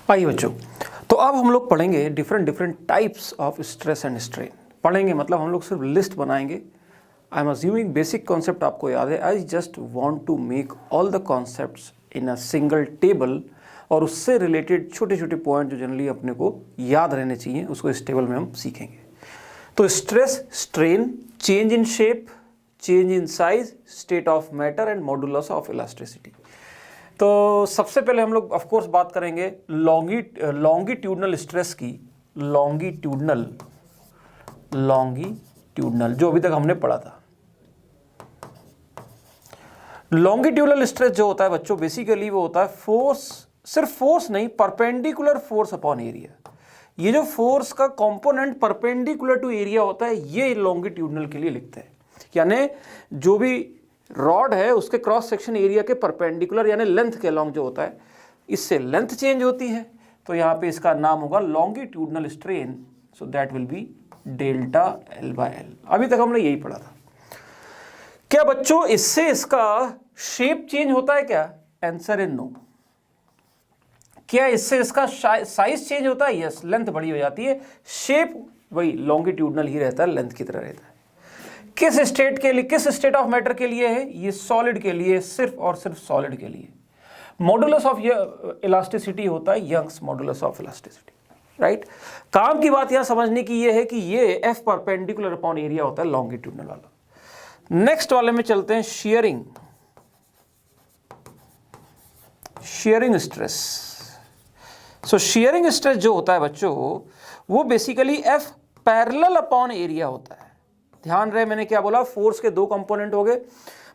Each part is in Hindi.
आइए बच्चों, तो अब हम लोग पढ़ेंगे different types of stress and strain. पढ़ेंगे मतलब हम लोग सिर्फ लिस्ट बनाएंगे। I am assuming basic concept आपको याद है। I just want to make all the concepts in a single table, और उससे रिलेटेड छोटे छोटे पॉइंट जो जनरली अपने को याद रहने चाहिए उसको इस टेबल में हम सीखेंगे। तो stress, strain, change in shape, change in size, state of matter and modulus of elasticity. तो सबसे पहले हम लोग ऑफ कोर्स बात करेंगे लॉन्गिट्यूडनल स्ट्रेस की। लॉन्गिट्यूडनल जो अभी तक हमने पढ़ा था। लॉन्गिट्यूडनल स्ट्रेस जो होता है बच्चों, बेसिकली वो होता है फोर्स, सिर्फ फोर्स नहीं, परपेंडिकुलर फोर्स अपॉन एरिया। ये जो फोर्स का कंपोनेंट परपेंडिकुलर टू एरिया होता है, ये लॉन्गिट्यूडनल के लिए लिखते हैं। यानी जो भी रॉड है उसके क्रॉस सेक्शन एरिया के परपेंडिकुलर यानी लेंथ के अलॉन्ग जो होता है, इससे लेंथ चेंज होती है। तो यहाँ पे इसका नाम होगा longitudinal strain. So that will be delta L by L। अभी तक हमने यही पढ़ा था। क्या बच्चों इससे इसका शेप चेंज होता है क्या? Answer is no. क्या इससे इसका साइज चेंज होता है? यस, लेंथ बड़ी हो जाती है, शेप वही लॉन्गिट्यूडनल ही रहता है, लेंथ की तरह रहता है। किस स्टेट के लिए, किस स्टेट ऑफ मैटर के लिए है? ये सॉलिड के लिए, सिर्फ और सिर्फ सॉलिड के लिए। मॉडुलस ऑफ इलास्टिसिटी होता है Young's modulus of elasticity, right. काम की बात यहां समझने की ये है कि ये एफ परपेंडिकुलर अपॉन एरिया होता है लॉन्गिट्यूडनल वाला। नेक्स्ट वाले में चलते हैं, शियरिंग स्ट्रेस। सो शियरिंग स्ट्रेस जो होता है बच्चों, वो basically F parallel upon area होता है। ध्यान रहे मैंने क्या बोला, फोर्स के दो कंपोनेंट हो गए।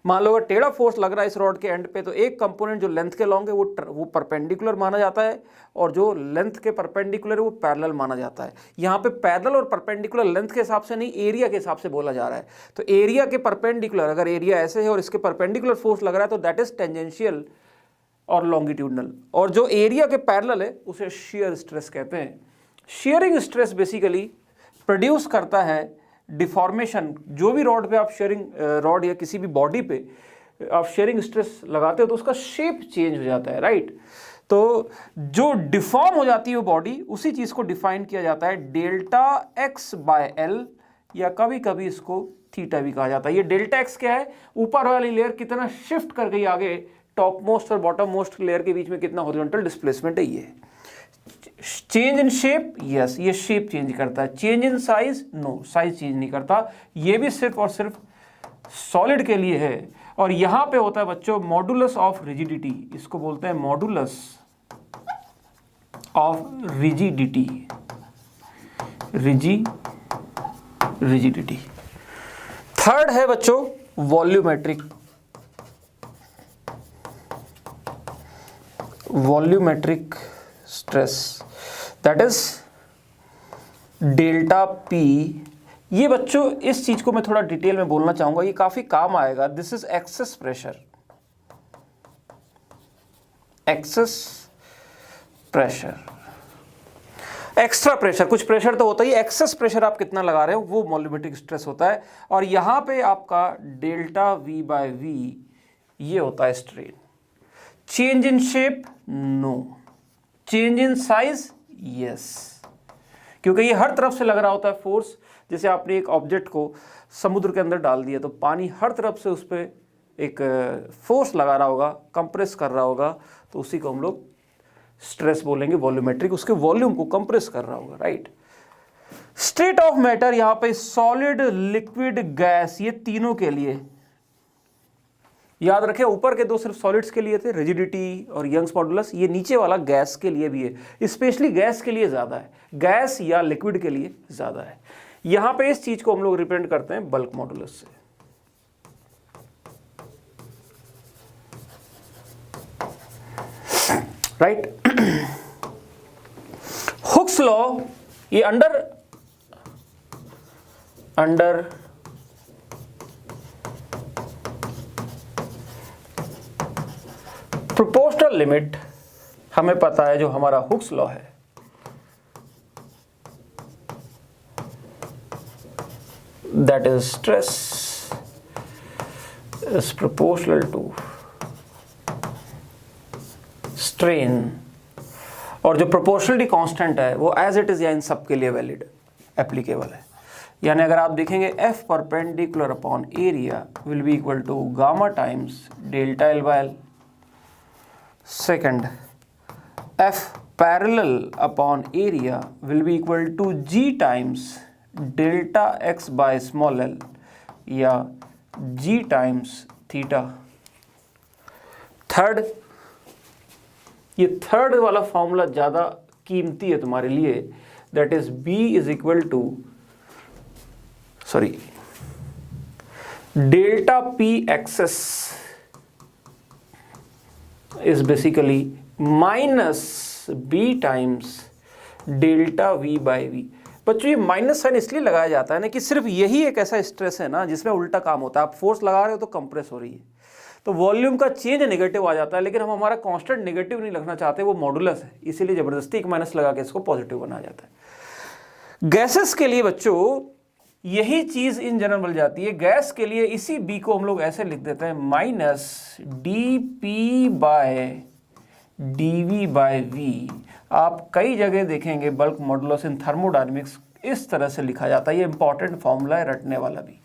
मान लो अगर टेढ़ा फोर्स लग रहा है इस रॉड के एंड पे, तो एक कंपोनेंट जो लेंथ के लॉन्ग है वो परपेंडिकुलर माना जाता है, और जो लेंथ के परपेंडिकुलर है वो पैरेलल माना जाता है। यहाँ पे पैरेलल और परपेंडिकुलर लेंथ के हिसाब से नहीं, एरिया के हिसाब से बोला जा रहा है। तो एरिया के परपेंडिकुलर, अगर एरिया ऐसे है और इसके परपेंडिकुलर फोर्स लग रहा है तो दैट इज टेंजेंशियल और लॉन्गिट्यूडनल, और जो एरिया के पैरेलल है उसे शियर स्ट्रेस कहते हैं। शियरिंग स्ट्रेस बेसिकली प्रोड्यूस करता है डिफॉर्मेशन। जो भी रॉड पे आप शेयरिंग रॉड या किसी भी बॉडी पे आप शेयरिंग स्ट्रेस लगाते हो तो उसका शेप चेंज हो जाता है, राइट। तो जो डिफॉर्म हो जाती है वो बॉडी, उसी चीज को डिफाइन किया जाता है डेल्टा एक्स बाय एल, या कभी कभी इसको थीटा भी कहा जाता है। ये डेल्टा एक्स क्या है? ऊपर वाली लेयर कितना शिफ्ट कर गई आगे, टॉप मोस्ट और बॉटम मोस्ट लेयर के बीच में कितना हॉरिजॉन्टल डिस्प्लेसमेंट है। ये चेंज इन शेप, यस, ये शेप चेंज करता है। Change in size, no, size change नहीं करता। ये भी सिर्फ और सिर्फ सॉलिड के लिए है। और यहां पे होता है बच्चों मॉडुलस ऑफ रिजिडिटी, इसको बोलते हैं modulus of rigidity, rigidity. Third है बच्चों volumetric stress, that is delta P. ये बच्चों इस चीज को मैं थोड़ा डिटेल में बोलना चाहूंगा, ये काफी काम आएगा। This is excess pressure, extra pressure. कुछ प्रेशर तो होता ही, एक्सेस प्रेशर आप कितना लगा रहे हो वो वॉल्यूमेट्रिक स्ट्रेस होता है। और यहां पे आपका डेल्टा वी बाय वी ये होता है strain. Change in shape, no. Change in size, yes, क्योंकि ये हर तरफ से लग रहा होता है फोर्स। जैसे आपने एक ऑब्जेक्ट को समुद्र के अंदर डाल दिया तो पानी हर तरफ से उस पर एक फोर्स लगा रहा होगा, कंप्रेस कर रहा होगा, तो उसी को हम लोग स्ट्रेस बोलेंगे वॉल्यूमेट्रिक। उसके वॉल्यूम को कंप्रेस कर रहा होगा, राइट। स्टेट ऑफ मैटर, यहां पे सॉलिड, लिक्विड, गैस, ये तीनों के लिए याद रखें। ऊपर के दो सिर्फ सॉलिड्स के लिए थे, रिजिडिटी और यंग्स मॉडुलस। ये नीचे वाला गैस के लिए भी है, स्पेशली गैस के लिए ज्यादा है, गैस या लिक्विड के लिए ज्यादा है। यहां पे इस चीज को हम लोग रिप्रेजेंट करते हैं बल्क मॉडुलस से, राइट। हुक्स लॉ, ये अंडर प्रोपोर्शनल लिमिट हमें पता है, जो हमारा हुक्स लॉ है, that is stress is proportional to strain और जो प्रोपोर्शनलिटी कांस्टेंट है वो एज इट इज या इन सब के लिए वैलिड एप्लीकेबल है। यानी अगर आप देखेंगे F perpendicular upon area will be equal to gamma times delta L by L. Second, F parallel upon area will be equal to G times delta X by small L या जी टाइम्स थीटा। थर्ड, ये थर्ड वाला फॉर्मूला ज़्यादा कीमती है तुम्हारे लिए, that is B is equal to delta P excess is basically minus B times delta V by V। बच्चों ये माइनस साइन इसलिए लगाया जाता है ना कि सिर्फ यही एक ऐसा स्ट्रेस है ना जिसमें उल्टा काम होता है। आप फोर्स लगा रहे हो तो कंप्रेस हो रही है, तो वॉल्यूम का चेंज नेगेटिव आ जाता है, लेकिन हम हमारा कांस्टेंट नेगेटिव नहीं रखना चाहते, वो मॉडुलस है, इसीलिए जबरदस्ती एक माइनस लगा के इसको पॉजिटिव बनाया जाता है। गैसेस के लिए बच्चों यही चीज इन जनरल बन जाती है। गैस के लिए इसी बी को हम लोग ऐसे लिख देते हैं minus D P by D V by V. आप कई जगह देखेंगे बल्क मॉडुलस इन थर्मोडायनेमिक्स इस तरह से लिखा जाता है, ये इंपॉर्टेंट फॉर्मूला है रटने वाला भी।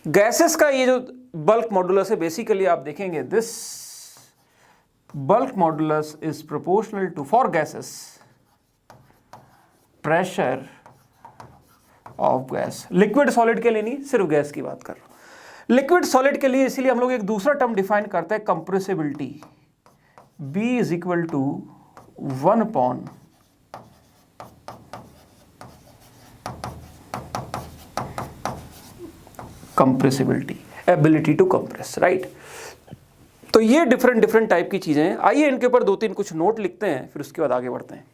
गैसेस का ये जो बल्क मॉडुलस है बेसिकली आप देखेंगे this bulk modulus is proportional to for gases pressure of gas. Liquid solid के लिए नहीं, सिर्फ गैस की बात कर रहा हूं। लिक्विड सॉलिड के लिए इसीलिए हम लोग एक दूसरा टर्म डिफाइन करते हैं compressibility. B is equal to 1 upon compressibility, ability to compress, right. तो ये डिफरेंट टाइप की चीजें हैं। आइए इनके ऊपर 2-3 कुछ नोट लिखते हैं, फिर उसके बाद आगे बढ़ते हैं।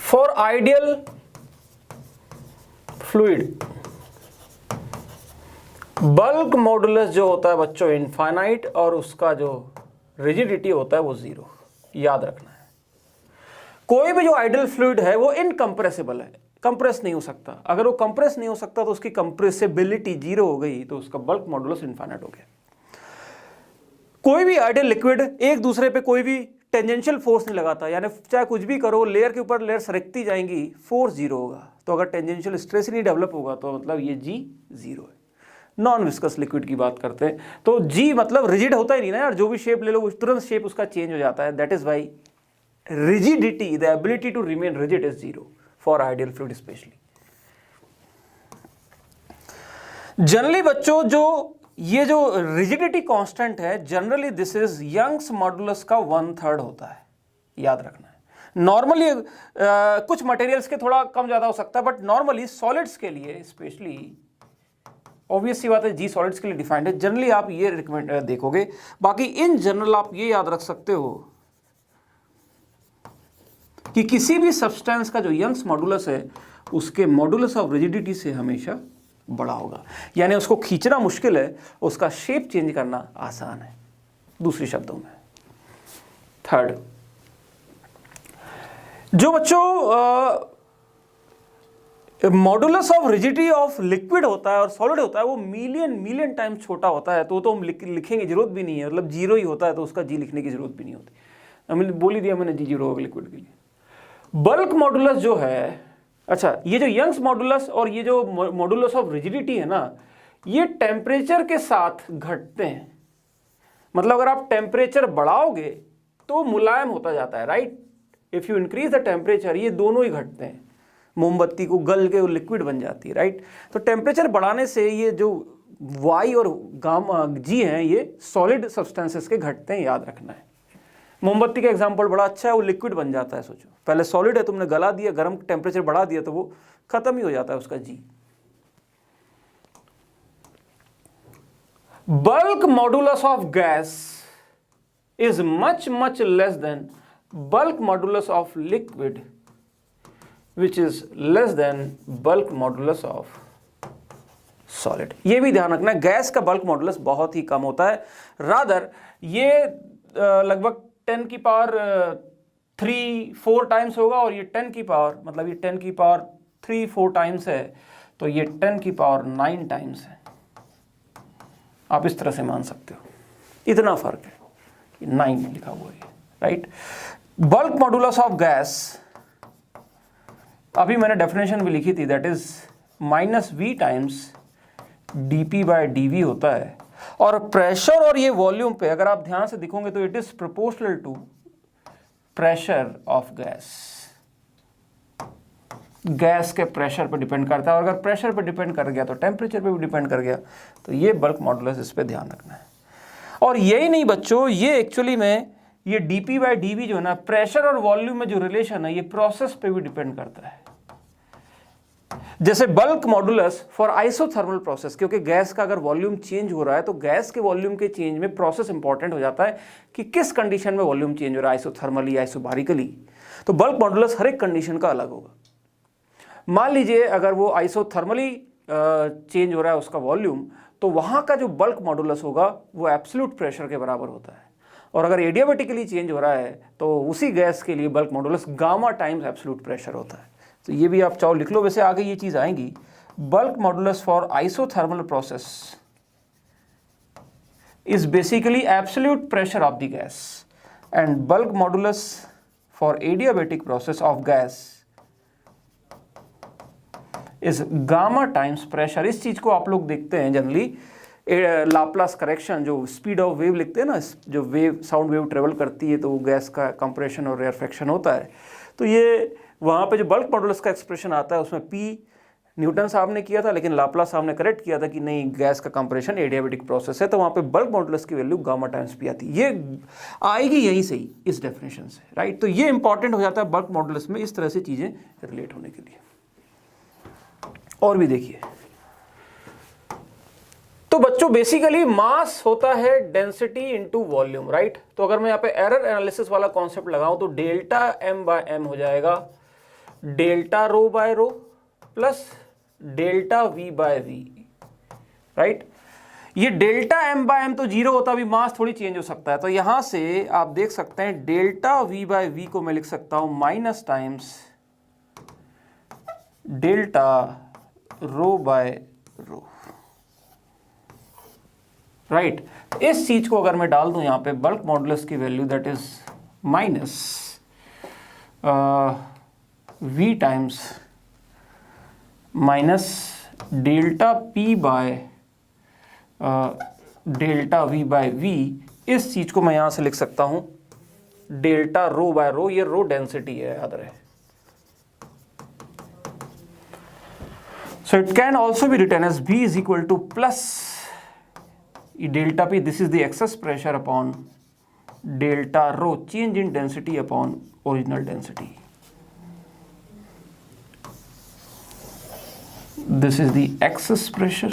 For ideal fluid bulk modulus जो होता है बच्चों इनफाइनाइट, और उसका जो रिजिडिटी होता है वो 0, याद रखना है। कोई भी जो आइडियल फ्लूइड है वो इनकंप्रेसिबल है, कंप्रेस नहीं हो सकता। अगर वो कंप्रेस नहीं हो सकता तो उसकी कंप्रेसिबिलिटी 0 हो गई, तो उसका बल्क मॉडुलस इनफाइनाइट हो गया। कोई भी आइडियल लिक्विड एक दूसरे पे कोई भी टेंजेंशियल फोर्स नहीं लगाता, यानी चाहे कुछ भी करो लेयर के ऊपर लेयर सरकती जाएंगी, फोर्स 0 होगा। तो अगर टेंजेंशियल स्ट्रेस ही नहीं डेवलप होगा तो मतलब ये G 0 है। नॉन विस्कस लिक्विड की बात करते हैं तो G मतलब रिजिड होता ही नहीं ना यार, जो भी शेप ले लो तुरंत शेप उसका चेंज हो जाता है। That is why rigidity, the ability to remain rigid is 0 for ideal fluid especially. Generally बच्चों जो ये जो रिजिडिटी कांस्टेंट है generally this is Young's modulus का 1/3 होता है, याद रखना है। नॉर्मली कुछ मटेरियल्स के थोड़ा कम ज़्यादा हो सकता है, बट नॉर्मली सॉलिड्स के लिए स्पेशली ऑब्वियस सी बात है जी सॉलिड्स के लिए डिफाइंड है। जनरली आप ये रिकमेंड देखोगे, बाकी इन जनरल आप ये याद रख सकते हो कि किसी भी सब्सटेंस का जो यंग्स मॉडुलस है उसके मॉडुलस ऑफ रिजिडिटी से हमेशा बड़ा होगा, यानी उसको खींचना मुश्किल है, उसका शेप चेंज करना आसान है, दूसरी शब्दों में। थर्ड, जो बच्चों modulus of rigidity of liquid होता है और सॉलिड होता है वो मिलियन टाइम छोटा होता है, तो हम लिखेंगे जरूरत भी नहीं है, मतलब 0 ही होता है तो उसका जी लिखने की जरूरत भी नहीं होती। हमने बोल ही दिया मैंने जी 0 होगा लिक्विड के लिए। बल्क मॉडुलस जो है, अच्छा ये जो यंग्स मॉडुलस और ये जो मॉडुलस ऑफ रिजिडिटी है ना, ये टेम्परेचर के साथ घटते हैं। मतलब अगर आप टेम्परेचर बढ़ाओगे तो मुलायम होता जाता है, right. If you increase the temperature, ये दोनों ही घटते हैं। मोमबत्ती को गल के लिक्विड बन जाती है, राइट। तो टेम्परेचर बढ़ाने से ये जो वाई और गामा जी हैं ये सॉलिड सब्सटेंसेस के घटते हैं, याद रखना है। मोमबत्ती का एग्जांपल बड़ा अच्छा है, वो लिक्विड बन जाता है। सोचो पहले सॉलिड है, तुमने गला दिया, गर्म टेम्परेचर बढ़ा दिया तो वो खत्म ही हो जाता है उसका जी। Bulk modulus of gas is much less than bulk modulus of liquid which is less than bulk modulus of solid. ये भी ध्यान रखना, गैस का बल्क मॉडुलस बहुत ही कम होता है। रादर ये लगभग 10 की पावर 3-4 टाइम्स होगा, और ये 10 की पावर मतलब ये 10 की पावर 3-4 टाइम्स है, तो ये 10 की पावर 9 टाइम्स है। आप इस तरह से मान सकते हो। इतना फर्क है, 9 में लिखा हुआ है, right. Bulk modulus of gas, अभी मैंने डेफिनेशन भी लिखी थी, that is -v times dp/dv होता है। और प्रेशर और ये वॉल्यूम पे अगर आप ध्यान से देखोगे तो it is proportional to pressure of gas. Gas के प्रेशर पे डिपेंड करता है, और अगर प्रेशर पे डिपेंड कर गया तो टेम्परेचर पे भी डिपेंड कर गया। तो ये बल्क मॉडुलस, इस पे ध्यान रखना है। और यही नहीं बच्चों, ये एक्चुअली में ये dp/dv जो है ना, प्रेशर और वॉल्यूम में जो रिलेशन है, ये प्रोसेस पे भी डिपेंड करता है। जैसे bulk modulus for isothermal process, क्योंकि गैस का अगर वॉल्यूम चेंज हो रहा है तो गैस के वॉल्यूम के चेंज में प्रोसेस इंपॉर्टेंट हो जाता है कि किस कंडीशन में वॉल्यूम चेंज हो रहा है, आइसोथर्मली, आइसोबारिकली। तो बल्क मॉडुलस हर एक कंडीशन का अलग होगा। मान लीजिए अगर वो आइसोथर्मली चेंज हो रहा है उसका वॉल्यूम, तो वहां का जो बल्क मॉडुलस होगा वो एब्सोल्यूट प्रेशर के बराबर होता है। और अगर एडियाबेटिकली चेंज हो रहा है तो उसी गैस के लिए bulk modulus gamma times absolute pressure होता है। तो ये भी आप चाहो लिख लो, वैसे आगे ये चीज आएंगी। Bulk modulus for isothermal process is basically absolute pressure of the gas, and bulk modulus for adiabatic process of gas is gamma times pressure. इस चीज को आप लोग देखते हैं जनरली लाप्लास करेक्शन, जो स्पीड ऑफ वेव लिखते हैं ना, जो वेव साउंड वेव ट्रेवल करती है तो वो गैस का कंप्रेशन और रेयरफेक्शन होता है। तो ये वहाँ पे जो बल्क मॉडुलस का एक्सप्रेशन आता है उसमें P न्यूटन साहब ने किया था, लेकिन लाप्लास साहब ने करेक्ट किया था कि नहीं, गैस का कंप्रेशन एडियाबेटिक प्रोसेस है, तो वहाँ पे बल्क मॉडुलस की वैल्यू गामा टाइम्स P आती है। ये आएगी यहीं से ही, इस डेफिनेशन से, राइट। तो ये इंपॉर्टेंट हो जाता है बल्क मॉडुलस में, इस तरह से चीज़ें रिलेट होने के लिए। और भी देखिए, तो बच्चों बेसिकली मास होता है डेंसिटी इनटू वॉल्यूम, राइट। तो अगर मैं यहाँ पे एरर एनालिसिस वाला कॉन्सेप्ट लगाऊं तो डेल्टा m/m हो जाएगा delta rho by row plus delta v/v, right. ये डेल्टा m/m तो 0 होता, अभी मास थोड़ी चेंज हो सकता है। तो यहां से आप देख सकते हैं डेल्टा v/v को मैं लिख सकता हूं minus times delta rho by rho, right. इस चीज को अगर मैं डाल दूं यहां पे बल्क मॉडुलस की value, that is minus v times minus delta p by delta v/v, इस चीज को मैं यहां से लिख सकता हूं डेल्टा रो बाय रो। ये रो डेंसिटी है, याद रहे। So it can also be written as V is equal to plus delta P, this is the excess pressure upon delta rho, change in density upon original density. This is the excess pressure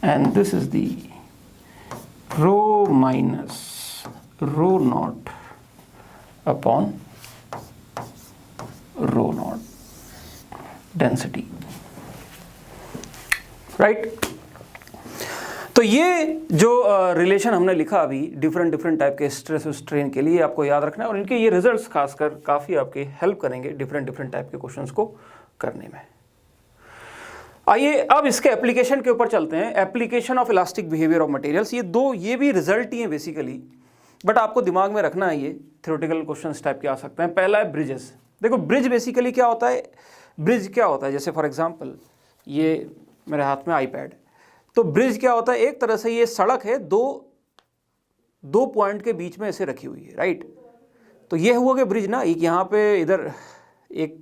and this is the rho minus rho naught upon rho naught density, right. तो ये जो रिलेशन हमने लिखा अभी डिफरेंट टाइप के स्ट्रेस और स्ट्रेन के लिए, आपको याद रखना है, और इनके ये रिजल्ट्स खासकर काफ़ी आपके हेल्प करेंगे डिफरेंट टाइप के क्वेश्चंस को करने में। आइए अब इसके एप्लीकेशन के ऊपर चलते हैं। Application of elastic behaviour of materials, ये भी रिजल्ट ही है बेसिकली, बट आपको दिमाग में रखना है, ये थ्योरेटिकल क्वेश्चंस टाइप के आ सकते हैं। पहला है ब्रिजेस। देखो ब्रिज बेसिकली क्या होता है, ब्रिज क्या होता है, जैसे फॉर एग्जांपल ये मेरे हाथ में आईपैड, तो ब्रिज क्या होता है, एक तरह से ये सड़क है, दो पॉइंट के बीच में ऐसे रखी हुई है, राइट। तो ये हुआ कि ब्रिज ना, एक यहाँ पे इधर एक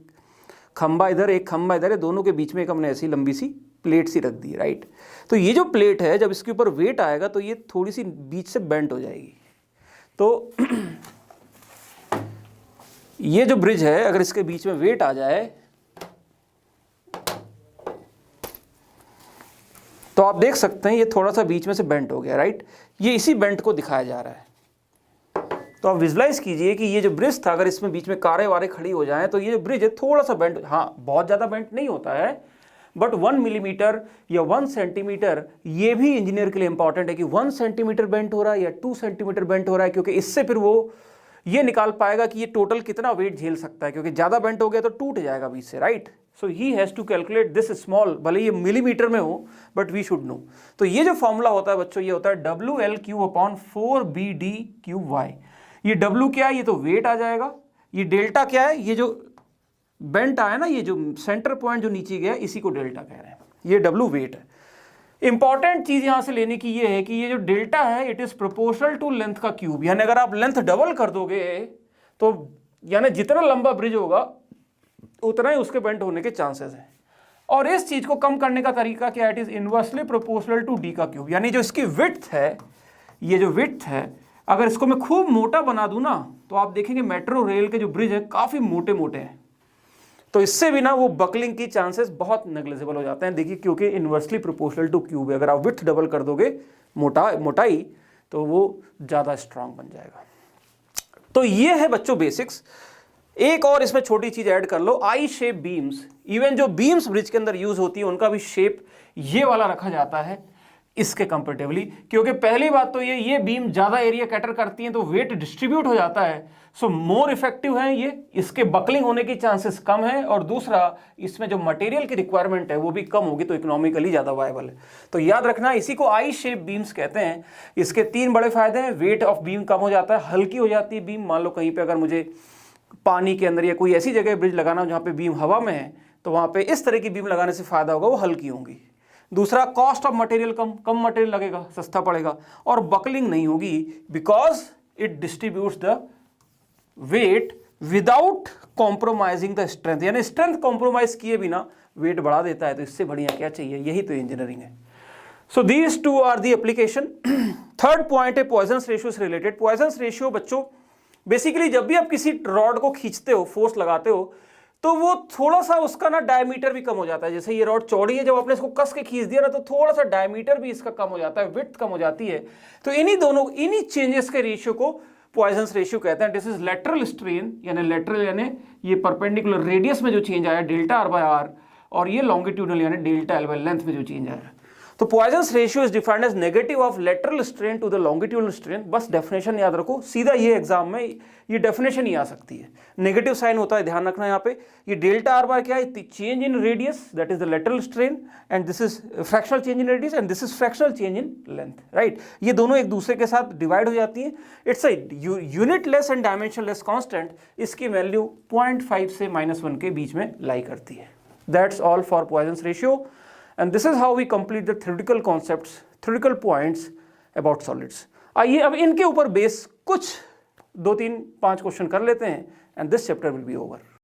खंबा इधर, एक खंबा इधर है, दोनों के बीच में एक हमने ऐसी लंबी सी प्लेट सी रख दी, राइट। तो ये जो प्लेट है जब इसके ऊपर वेट आएगा तो ये थोड़ी सी बीच से बेंट हो जाएगी। तो ये जो ब्रिज है अगर इसके बीच में वेट आ जाए तो आप देख सकते हैं ये थोड़ा सा बीच में से बेंट हो गया, राइट। ये इसी बेंट को दिखाया जा रहा है। तो आप विजुलाइज कीजिए कि ये जो ब्रिज था, अगर इसमें बीच में कारें वारें खड़ी हो जाएं तो ये जो ब्रिज है थोड़ा सा बेंट, हाँ बहुत ज़्यादा बेंट नहीं होता है, बट 1 मिलीमीटर या 1 सेंटीमीटर, ये भी इंजीनियर के लिए इंपॉर्टेंट है कि 1 सेंटीमीटर बेंट हो रहा है या 2 सेंटीमीटर बेंट हो रहा है, क्योंकि इससे फिर वो ये निकाल पाएगा कि ये टोटल कितना वेट झेल सकता है, क्योंकि ज़्यादा बेंट हो गया तो टूट जाएगा बीच से, right. So he has to calculate this small, भले ये मिलीमीटर में हो बट वी शुड नो। तो ये जो फॉर्मूला होता है बच्चों, ये होता है WL³/4BD³Y। ये W क्या है, ये तो वेट आ जाएगा। ये डेल्टा क्या है, ये जो बेंट आया ना, ये जो सेंटर पॉइंट जो नीचे गया, इसी को डेल्टा कह रहे हैं। ये W वेट है। इंपॉर्टेंट चीज यहां से लेने की ये है कि ये जो डेल्टा है it is proportional to length का क्यूब, यानी अगर आप लेंथ डबल कर दोगे तो यानी जितना लंबा ब्रिज होगा उतना ही उसके बेंट होने के चांसेस हैं। और इस चीज को कम करने का तरीका क्या है, it is inversely proportional to D का क्यूब। यानी जो इसकी विड्थ है, ये जो विड्थ है, अगर इसको मैं खूब मोटा बना दूं ना, तो आप देखेंगे मेट्रो रेल के जो ब्रिज है काफी मोटे मोटे हैं। तो इससे भी ना वो बकलिंग की चांसेस बहुत नेग्लिजिबल हो जाते हैं। देखिए, क्योंकि इनवर्सली प्रोपोर्शनल टू क्यूब है, अगर आप विड्थ डबल कर दोगे मोटाई, तो वो ज़्यादा स्ट्रांग बन जाएगा। तो ये है बच्चों बेसिक्स। एक और इसमें छोटी चीज ऐड कर लो, आई शेप बीम्स। इवन जो बीम्स ब्रिज के अंदर यूज होती है उनका भी शेप ये वाला रखा जाता है इसके कंपेरेटिवली, क्योंकि पहली बात तो ये बीम ज्यादा एरिया कैटर करती हैं तो वेट डिस्ट्रीब्यूट हो जाता है, सो मोर इफेक्टिव है ये, इसके बकलिंग होने की चांसेस कम है, और दूसरा इसमें जो मटेरियल की रिक्वायरमेंट है वो भी कम होगी, तो इकोनॉमिकली ज्यादा वायबल है। तो याद रखना, इसी को आई शेप बीम्स कहते हैं। इसके 3 बड़े फायदे हैं। वेट ऑफ बीम कम हो जाता है, हल्की हो जाती है बीम। मान लो कहीं पे अगर मुझे पानी के अंदर या कोई ऐसी जगह ब्रिज लगाना हो जहाँ पे बीम हवा में है, तो वहाँ पे इस तरह की बीम लगाने से फायदा होगा, वो हल्की होंगी। दूसरा, कॉस्ट ऑफ मटेरियल कम मटेरियल लगेगा, सस्ता पड़ेगा, और बकलिंग नहीं होगी because it distributes the weight without compromising the strength, यानी स्ट्रेंथ कॉम्प्रोमाइज किए बिना वेट बढ़ा देता है। तो इससे बढ़िया क्या चाहिए, यही तो इंजीनियरिंग है। So these 2 are the application. Third point है पॉइजन्स रेशियो से रिलेटेड। पॉइजन्स रेशियो बच्चों बेसिकली जब भी आप किसी रॉड को खींचते हो, फोर्स लगाते हो, तो वो थोड़ा सा उसका ना डायमीटर भी कम हो जाता है। जैसे ये रॉड चौड़ी है, जब आपने इसको कस के खींच दिया ना, तो थोड़ा सा डायमीटर भी इसका कम हो जाता है, विड्थ कम हो जाती है। तो इन्हीं चेंजेस के रेशियो को पॉइजन्स रेशियो कहते हैं। दिस इज लेटरल स्ट्रेन, यानी लेटरल यानी ये परपेंडिकुलर रेडियस में जो चेंज आया डेल्टा आर बाय आर, और ये लॉन्गिट्यूडनल यानी डेल्टा एल बाय लेंथ में जो चेंज आया। तो Poisson's ratio is defined as negative of lateral strain to the longitudinal strain. बस डेफिनेशन याद रखो, सीधा ये एग्जाम में ये डेफिनेशन ही आ सकती है। नेगेटिव साइन होता है, ध्यान रखना यहाँ पे। ये डेल्टा आर बार क्या है, change in radius, that is the lateral strain, and this is fractional change in radius, and this is fractional change in length, right. ये दोनों एक दूसरे के साथ डिवाइड हो जाती हैं। It's a unitless and dimensionless constant. इसकी वैल्यू 0.5 से -1 के बीच में लाई करती है। That's all for Poisson's ratio, and this is how we complete the theoretical concepts, theoretical points about solids. आइए अब इनके ऊपर बेस कुछ 2-3-5 क्वेश्चन कर लेते हैं, and this chapter will be over.